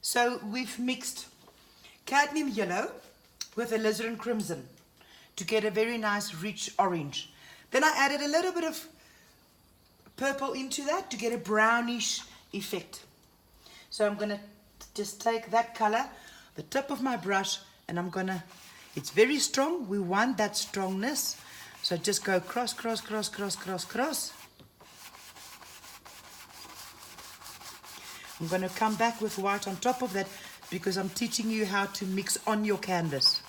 So we've mixed cadmium yellow with alizarin crimson to get a very nice rich orange. Then I added a little bit of purple into that to get a brownish effect. So I'm going to just take that color, the tip of my brush, and I'm going to, it's very strong, we want that strongness. So just go cross, cross, cross, cross, cross, cross. I'm going to come back with white on top of that because I'm teaching you how to mix on your canvas.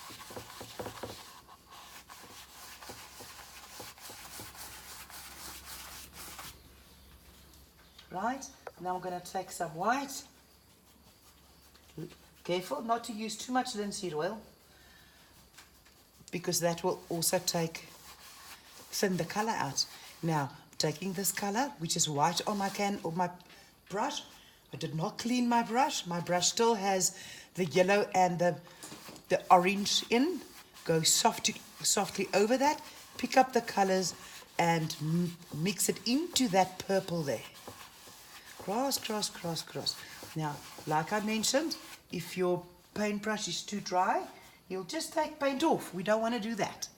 Right, now I'm going to take some white. Careful not to use too much linseed oil because that will also thin the color out. Now, taking this color, which is white on my brush, I did not clean my brush. My brush still has the yellow and the orange in. Go softly over that, pick up the colors and mix it into that purple there. Cross, cross, cross, cross. Now, like I mentioned, if your paintbrush is too dry, you'll just take paint off. We don't want to do that.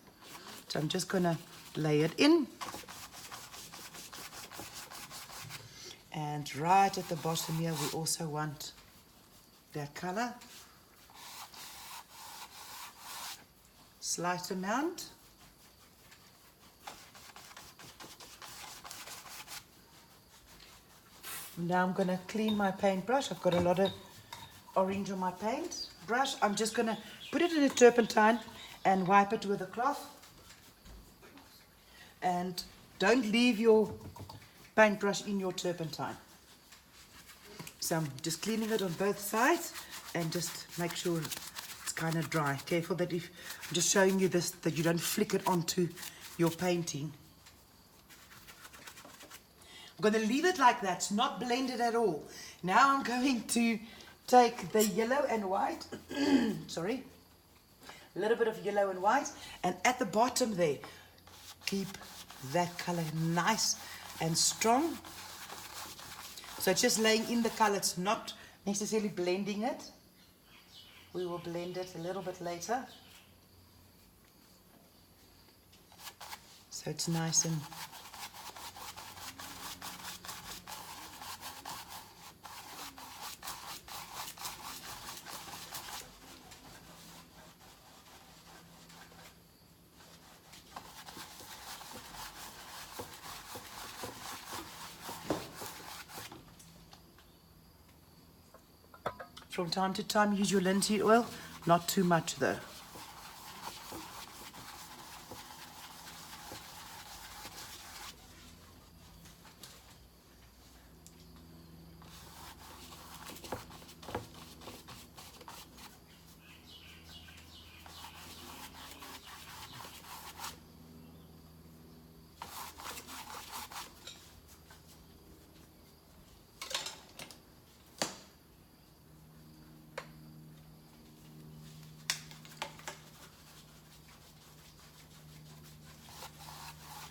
So I'm just going to lay it in. And right at the bottom here, we also want that color. Slight amount. Now I'm going to clean my paintbrush. I've got a lot of orange on my paint brush. I'm just going to put it in a turpentine and wipe it with a cloth. And don't leave your paintbrush in your turpentine. So I'm just cleaning it on both sides and just make sure it's kind of dry. Careful that if I'm just showing you this, that you don't flick it onto your painting. I'm going to leave it like that. It's not blended at all. Now I'm going to take the yellow and white. Sorry. A little bit of yellow and white. And at the bottom there, keep that color nice and strong. So it's just laying in the color. It's not necessarily blending it. We will blend it a little bit later. So it's nice and from time to time, use your linseed oil, not too much though.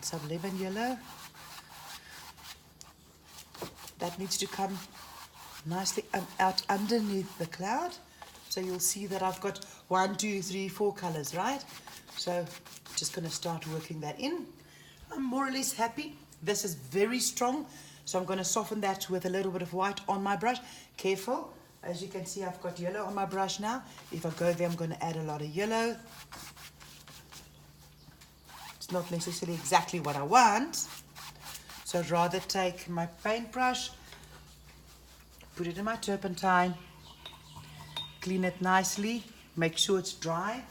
Some lemon yellow. That needs to come nicely out underneath the cloud. So you'll see that I've got 1, 2, 3, 4 colors, right? So just going to start working that in. I'm more or less happy. This is very strong. So I'm going to soften that with a little bit of white on my brush. Careful. As you can see, I've got yellow on my brush now. If I go there, I'm going to add a lot of yellow. It's not necessarily exactly what I want. So I'd rather take my paintbrush, put it in my turpentine, clean it nicely, make sure it's dry.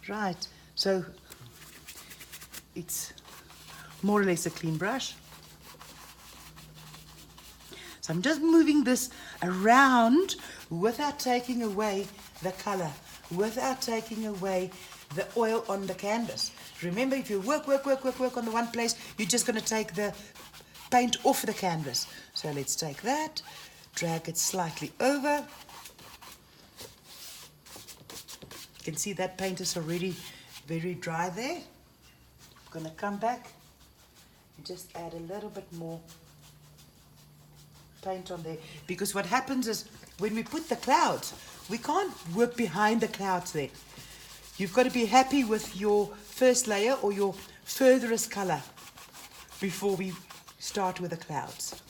Right, so it's more or less a clean brush. So I'm just moving this around without taking away the color, without taking away the oil on the canvas. Remember, if you work on the one place, you're just going to take the paint off the canvas. So let's take that, drag it slightly over. You can see that paint is already very dry there. I'm going to come back just add a little bit more paint on there, because what happens is when we put the clouds, we can't work behind the clouds there. You've got to be happy with your first layer or your furthest color before we start with the clouds.